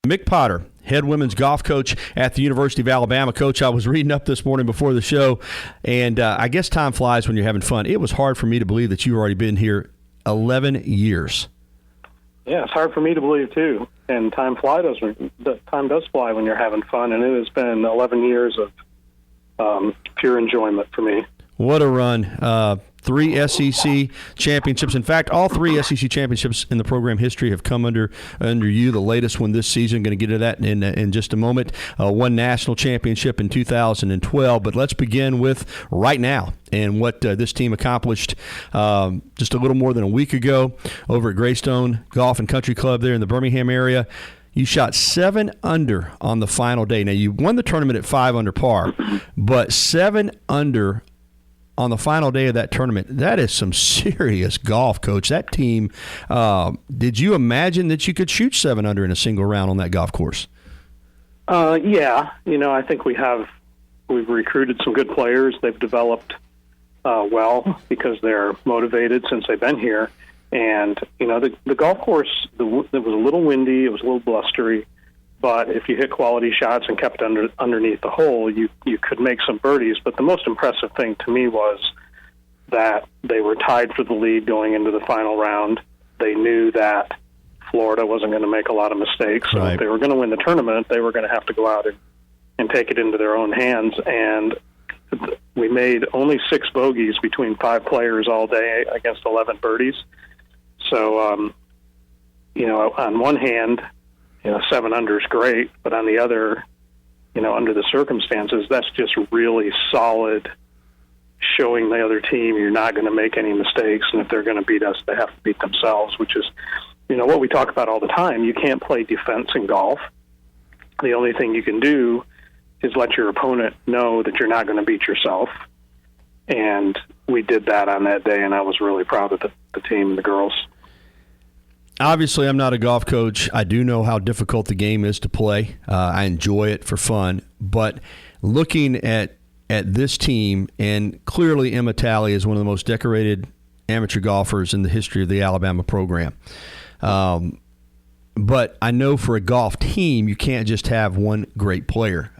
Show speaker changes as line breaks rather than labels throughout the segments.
Mick Potter, head women's golf coach at the University of Alabama. Coach, I was reading up this morning before the show, and I guess time flies when you're having fun. It was hard for me to believe that you've already been here 11 years.
Yeah, it's hard for me to believe, too. And time does fly when you're having fun, and it has been 11 years of pure enjoyment for me.
What a run. 3 SEC championships. In fact, all 3 SEC championships in the program history have come under you. The latest one this season, going to get to that in just a moment. 1 national championship in 2012. But let's begin with right now and what this team accomplished just a little more than a week ago over at Greystone Golf and Country Club there in the Birmingham area. You shot 7 under on the final day. Now, you won the tournament at 5 under par, but 7 under on the final day of that tournament, that is some serious golf, Coach. That team, did you imagine that you could shoot 7 under in a single round on that golf course?
Yeah. I think we've recruited some good players. They've developed well because they're motivated since they've been here. And, the golf course, it was a little windy, it was a little blustery, but if you hit quality shots and kept underneath the hole, you could make some birdies. But the most impressive thing to me was that they were tied for the lead going into the final round. They knew that Florida wasn't going to make a lot of mistakes. So if they were going to win the tournament, they were going to have to go out and take it into their own hands. And we made only 6 bogeys between 5 players all day against 11 birdies. So, on one hand, 7 under is great, but on the other, under the circumstances, that's just really solid, showing the other team you're not going to make any mistakes, and if they're going to beat us, they have to beat themselves, which is, what we talk about all the time. You can't play defense in golf. The only thing you can do is let your opponent know that you're not going to beat yourself, and we did that on that day, and I was really proud of the team and the girls.
Obviously, I'm not a golf coach. I do know how difficult the game is to play. I enjoy it for fun. But looking at this team, and clearly Emma Talley is one of the most decorated amateur golfers in the history of the Alabama program. But I know for a golf team, you can't just have one great player.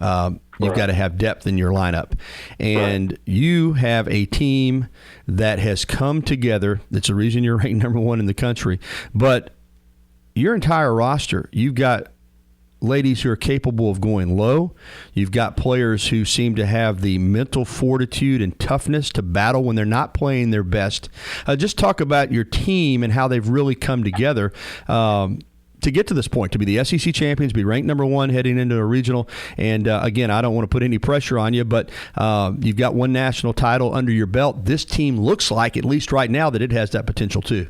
You've got to have depth in your lineup. And you have a team that has come together. That's the reason you're ranked number 1 in the country. But your entire roster, you've got ladies who are capable of going low. You've got players who seem to have the mental fortitude and toughness to battle when they're not playing their best. Just talk about your team and how they've really come together to get to this point, to be the SEC champions, be ranked number 1 heading into a regional. And, again, I don't want to put any pressure on you, but you've got 1 national title under your belt. This team looks like, at least right now, that it has that potential too.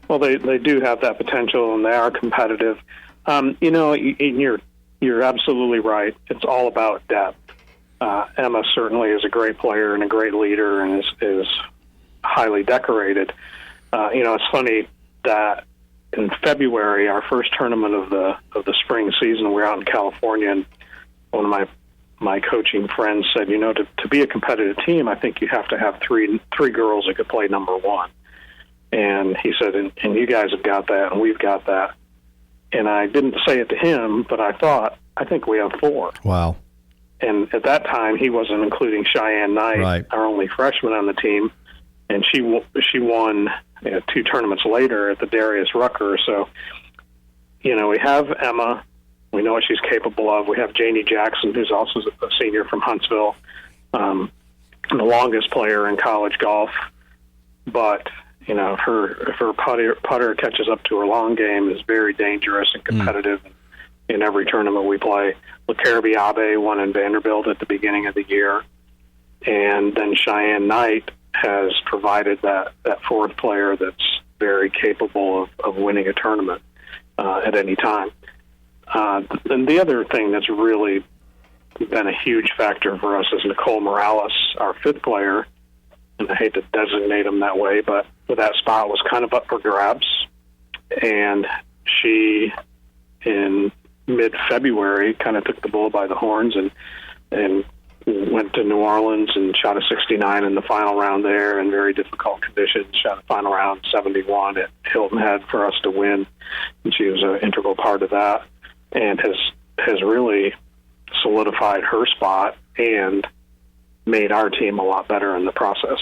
Well, they do have that potential, and they are competitive. You're absolutely right. It's all about depth. Emma certainly is a great player and a great leader and is highly decorated. It's funny that in February, our first tournament of the spring season, we were out in California, and one of my coaching friends said, to be a competitive team, I think you have to have three girls that could play number 1. And he said, and you guys have got that, and we've got that. And I didn't say it to him, but I think we have 4.
Wow.
And at that time, he wasn't including Cheyenne Knight, our only freshman on the team, and she won 2 tournaments later at the Darius Rucker. So, we have Emma. We know what she's capable of. We have Janie Jackson, who's also a senior from Huntsville, the longest player in college golf. But, if her putter catches up to her long game, is very dangerous and competitive in every tournament we play. LeCarabee Abe won in Vanderbilt at the beginning of the year. And then Cheyenne Knight has provided that 4th player that's very capable of winning a tournament at any time. And the other thing that's really been a huge factor for us is Nicole Morales, our 5th player. And I hate to designate him that way, but that spot was kind of up for grabs. And she, in mid-February, kind of took the bull by the horns and went to New Orleans and shot a 69 in the final round there in very difficult conditions, shot a final round 71 at Hilton Head for us to win, and she was an integral part of that. and has really solidified her spot and made our team a lot better in the process.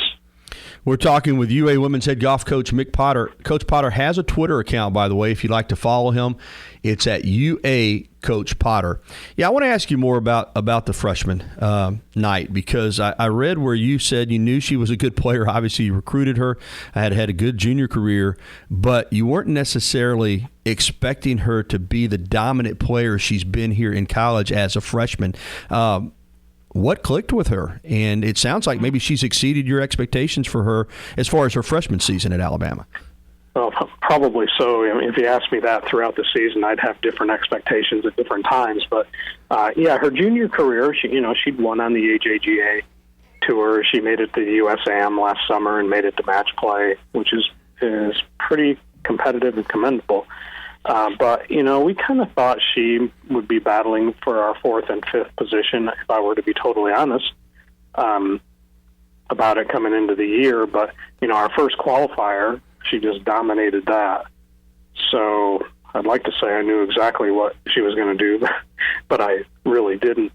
We're talking with UA Women's head golf coach Mick Potter. Coach Potter has a Twitter account, by the way, if you'd like to follow him. It's at UA Coach Potter. Yeah, I want to ask you more about the freshman night, because I read where you said you knew she was a good player. Obviously, you recruited her. I had a good junior career, but you weren't necessarily expecting her to be the dominant player she's been here in college as a freshman. What clicked with her? And it sounds like maybe she's exceeded your expectations for her as far as her freshman season at Alabama.
Well, probably so. I mean, if you asked me that throughout the season, I'd have different expectations at different times. But her junior career, she'd won on the AJGA tour. She made it to the USAM last summer and made it to match play, which is pretty competitive and commendable. But we kind of thought she would be battling for our fourth and fifth position, if I were to be totally honest about it coming into the year. But, our first qualifier, she just dominated that. So I'd like to say I knew exactly what she was going to do, but I really didn't.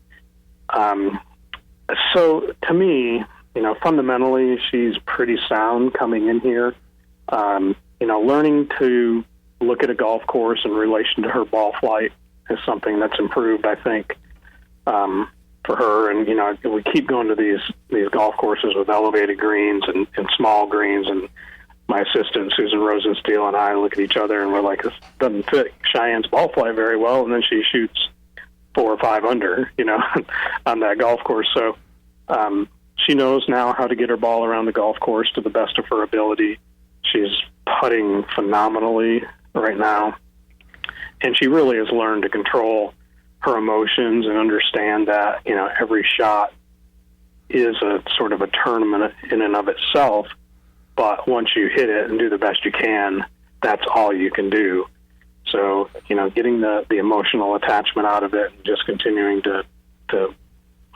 So to me, fundamentally, she's pretty sound coming in here. Learning to look at a golf course in relation to her ball flight is something that's improved, I think, for her. And, we keep going to these golf courses with elevated greens and small greens, and my assistant, Susan Rosensteel, and I look at each other and we're like, this doesn't fit Cheyenne's ball flight very well. And then she shoots 4 or 5 under, on that golf course. So she knows now how to get her ball around the golf course to the best of her ability. She's putting phenomenally right now, and she really has learned to control her emotions and understand that every shot is a sort of a tournament in and of itself, but once you hit it and do the best you can, that's all you can do. So getting the emotional attachment out of it and just continuing to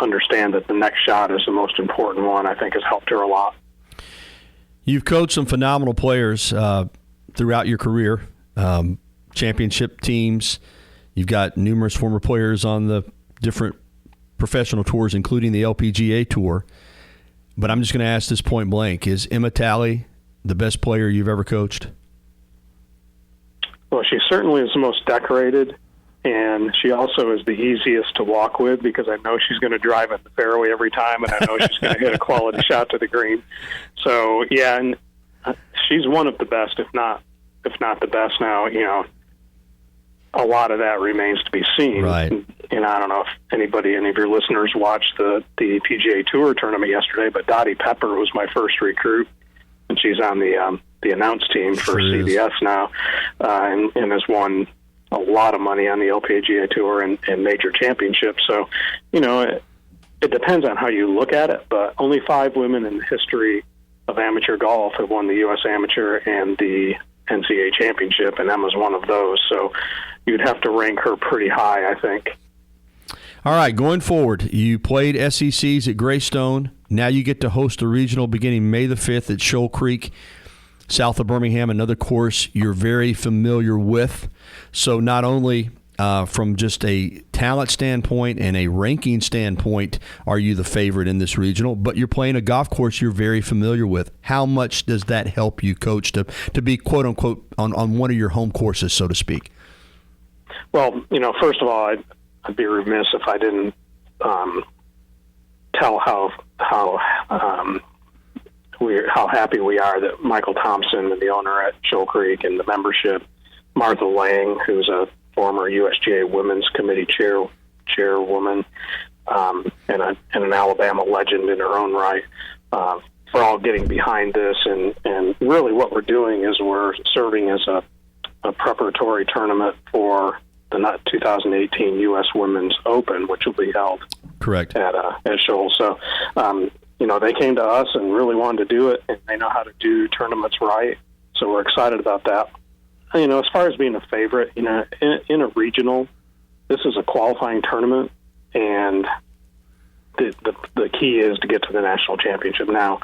understand that the next shot is the most important one, I think has helped her a lot.
You've coached some phenomenal players throughout your career. Championship teams. You've got numerous former players on the different professional tours, including the LPGA Tour. But I'm just going to ask this point blank. Is Emma Talley the best player you've ever coached?
Well, she certainly is the most decorated, and she also is the easiest to walk with because I know she's going to drive at the fairway every time, and I know she's going to hit a quality shot to the green. So, yeah, and she's one of the best, if not the best now. A lot of that remains to be seen.
Right.
And I don't know if any of your listeners watched the PGA Tour tournament yesterday, but Dottie Pepper was my first recruit, and she's on the announce team for CBS now, and has won a lot of money on the LPGA Tour and major championships. So, it depends on how you look at it, but only 5 women in the history of amateur golf have won the U.S. Amateur and the NCAA championship, and Emma's one of those. So you'd have to rank her pretty high, I think.
All right, going forward, you played SECs at Greystone. Now you get to host a regional beginning May the 5th at Shoal Creek, south of Birmingham, another course you're very familiar with. So not only from just a talent standpoint and a ranking standpoint are you the favorite in this regional, but you're playing a golf course you're very familiar with. How much does that help you, Coach, to be, quote-unquote, on one of your home courses, so to speak?
Well, first of all, I'd be remiss if I didn't tell how happy we are that Michael Thompson, the owner at Shoal Creek, and the membership, Martha Lang, who's a former USGA Women's Committee chairwoman, and an Alabama legend in her own right, for all getting behind this. And really what we're doing is we're serving as a preparatory tournament for the 2018 U.S. Women's Open, which will be held
correct
at Shoal. So, they came to us and really wanted to do it, and they know how to do tournaments right. So we're excited about that. As far as being a favorite, in a regional, this is a qualifying tournament, and the key is to get to the national championship. Now,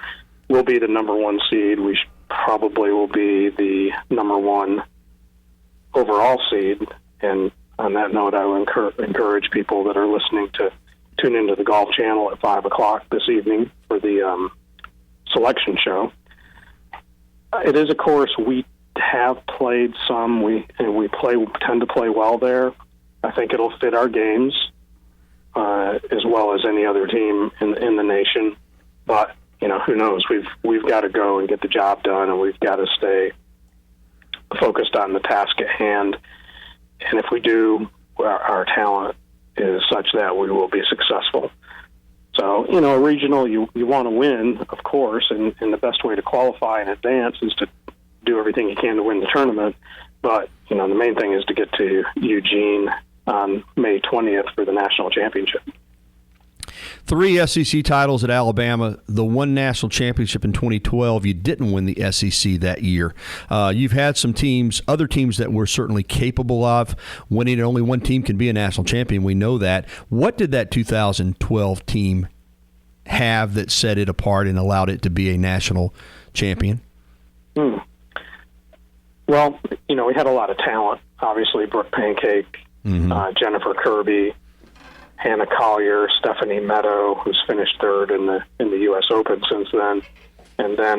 we'll be the number 1 seed. We probably will be the number 1 overall seed, and on that note, I would encourage people that are listening to tune into the Golf Channel at 5 o'clock this evening for the selection show. It is a course we have played some. We tend to play well there. I think it'll fit our games as well as any other team in the nation. But who knows? We've got to go and get the job done, and we've got to stay focused on the task at hand. And if we do, our talent is such that we will be successful. So, a regional, you want to win, of course, and the best way to qualify in advance is to do everything you can to win the tournament. But, the main thing is to get to Eugene on May 20th for the national championship.
3 SEC titles at Alabama, the one national championship in 2012. You didn't win the SEC that year. You've had some teams, other teams that were certainly capable of winning. Only one team can be a national champion. We know that. What did that 2012 team have that set it apart and allowed it to be a national champion?
Well, we had a lot of talent. Obviously, Brooke Pancake, Jennifer Kirby, Hannah Collier, Stephanie Meadow, who's finished third in the U.S. Open since then, and then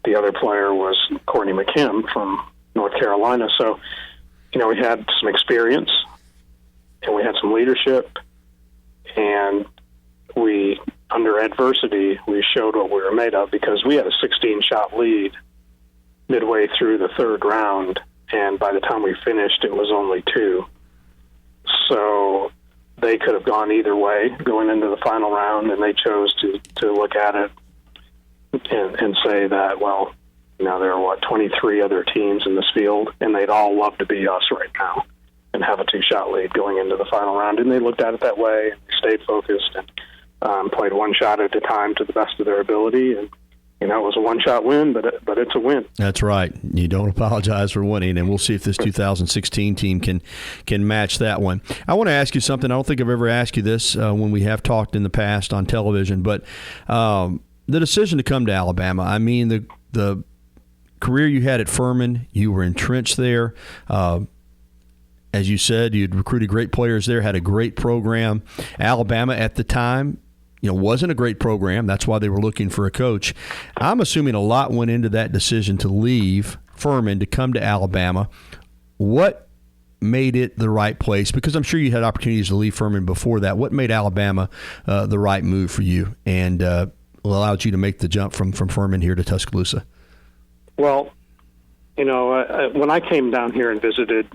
the other player was Courtney McKim from North Carolina. So, we had some experience, and we had some leadership, and we, under adversity, we showed what we were made of because we had a 16-shot lead midway through the third round, and by the time we finished, it was only 2. So they could have gone either way going into the final round, and they chose to look at it and say that, well, there are, 23 other teams in this field, and they'd all love to be us right now and have a 2-shot lead going into the final round. And they looked at it that way, and stayed focused, and played one shot at a time to the best of their ability. And, it was a one-shot win, but it's a win.
That's right. You don't apologize for winning, and we'll see if this 2016 team can match that one. I want to ask you something. I don't think I've ever asked you this when we have talked in the past on television, but the decision to come to Alabama, I mean, the career you had at Furman, you were entrenched there. As you said, you'd recruited great players there, had a great program. Alabama at the time, wasn't a great program. That's why they were looking for a coach. I'm assuming a lot went into that decision to leave Furman to come to Alabama. What made it the right place? Because I'm sure you had opportunities to leave Furman before that. What made Alabama the right move for you and allowed you to make the jump from Furman here to Tuscaloosa?
Well, when I came down here and visited,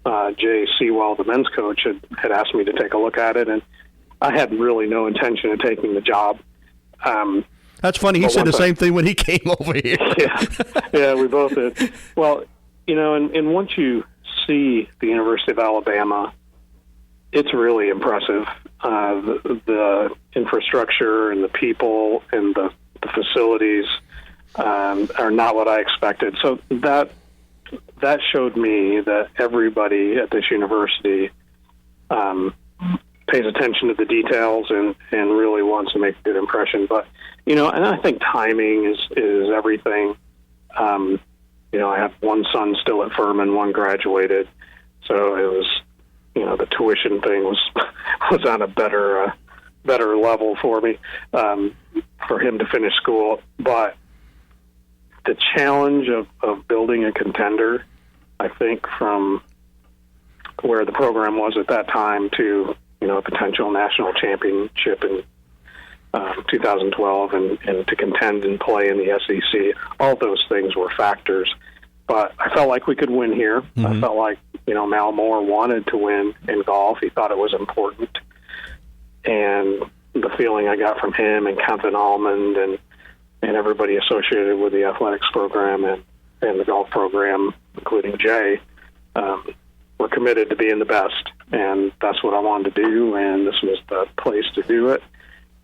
Jay Sewell, the men's coach, had asked me to take a look at it, and I had really no intention of taking the job.
That's funny. He said the same thing when he came over here.
Yeah, we both did. Well, and once you see the University of Alabama, it's really impressive. The infrastructure and the people and the facilities are not what I expected. So that showed me that everybody at this university pays attention to the details and really wants to make a good impression. But, and I think timing is everything. I have one son still at Furman, one graduated. So it was, the tuition thing was on a better level for me, for him to finish school. But the challenge of building a contender, I think from where the program was at that time to, a potential national championship in 2012 and to contend and play in the SEC, all those things were factors. But I felt like we could win here. Mm-hmm. I felt like, Mal Moore wanted to win in golf. He thought it was important. And the feeling I got from him and Kevin Almond and everybody associated with the athletics program and the golf program, including Jay, we're committed to being the best. And that's what I wanted to do, and this was the place to do it.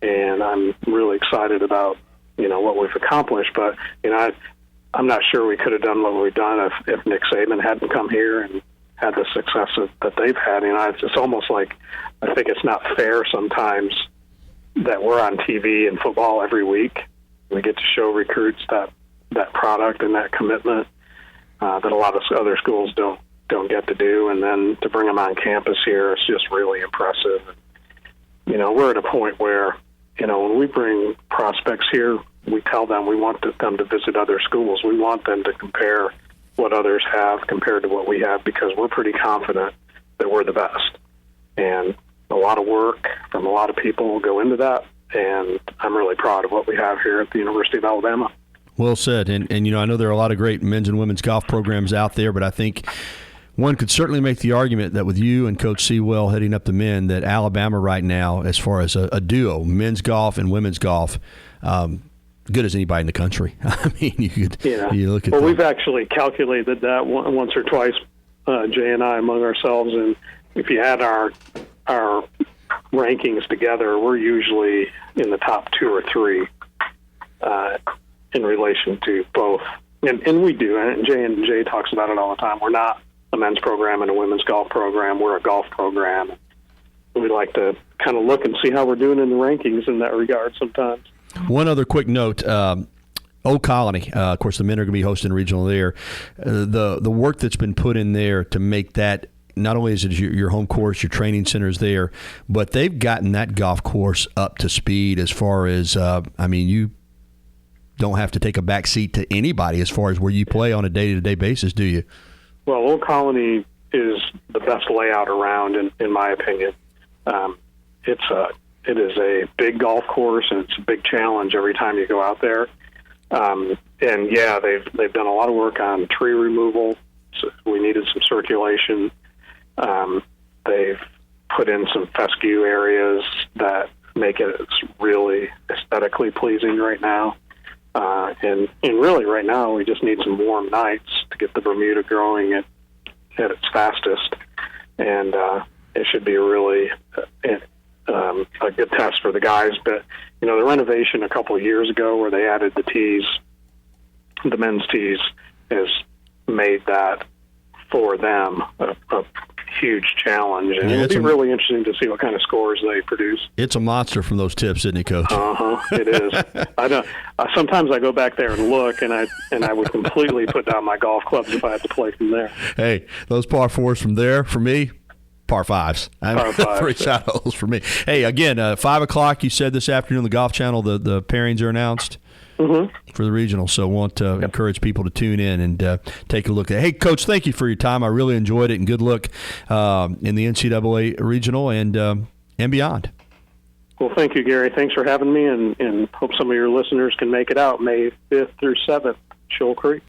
And I'm really excited about, what we've accomplished. But, I'm not sure we could have done what we've done if Nick Saban hadn't come here and had the success that they've had. It's almost like I think it's not fair sometimes that we're on TV and football every week. We get to show recruits that product and that commitment that a lot of other schools don't don't get to do, and then to bring them on campus here, it's just really impressive. You know, we're at a point where, you know, when we bring prospects here, we tell them we want them to visit other schools. We want them to compare what others have compared to what we have, because we're pretty confident that we're the best. And a lot of work from a lot of people will go into that, and I'm really proud of what we have here at the University of Alabama.
Well said. And you know, I know there are a lot of great men's and women's golf programs out there, but I think one could certainly make the argument that with you and Coach Sewell heading up the men, that Alabama right now, as far as a duo, men's golf and women's golf, good as anybody in the country. I mean, you look at
we've actually calculated that once or twice, Jay and I, among ourselves, and if you add our rankings together, we're usually in the top 2 or 3 in relation to both. And we do, and Jay talks about it all the time. We're not a men's program and a women's golf program. We're a golf program. We like to kind of look and see how we're doing in the rankings in that regard sometimes.
One other quick note. Old Colony, of course, the men are going to be hosting a regional there. The work that's been put in there to make that, not only is it your home course, your training center's there, but they've gotten that golf course up to speed as far as, I mean, you don't have to take a back seat to anybody as far as where you play on a day-to-day basis, do you?
Well, Old Colony is the best layout around, in my opinion. It is a big golf course, and it's a big challenge every time you go out there. And yeah, they've done a lot of work on tree removal. So we needed some circulation. They've put in some fescue areas that make it really aesthetically pleasing right now. And really right now we just need some warm nights to get the Bermuda growing at its fastest. And it should be really a good test for the guys. But, you know, the renovation a couple of years ago where they added the tees, the men's tees, has made that for them a huge challenge. And it'll be really interesting to see what kind of scores they produce.
It's a monster from those tips, isn't it, Coach?
It is. Sometimes I go back there and look, and I would completely put down my golf clubs if I had to play from there. Hey,
those par 4s from there, for me, par 5s.
Par 5s.
3 shot holes for me. Hey, again, 5 o'clock, you said this afternoon on the Golf Channel, the pairings are announced for the regional. So I want to encourage people to tune in and take a look at it. Hey, Coach, thank you for your time. I really enjoyed it, and good luck in the NCAA regional and beyond.
Well, thank you, Gary. Thanks for having me, and hope some of your listeners can make it out May 5th through 7th, Shoal Creek.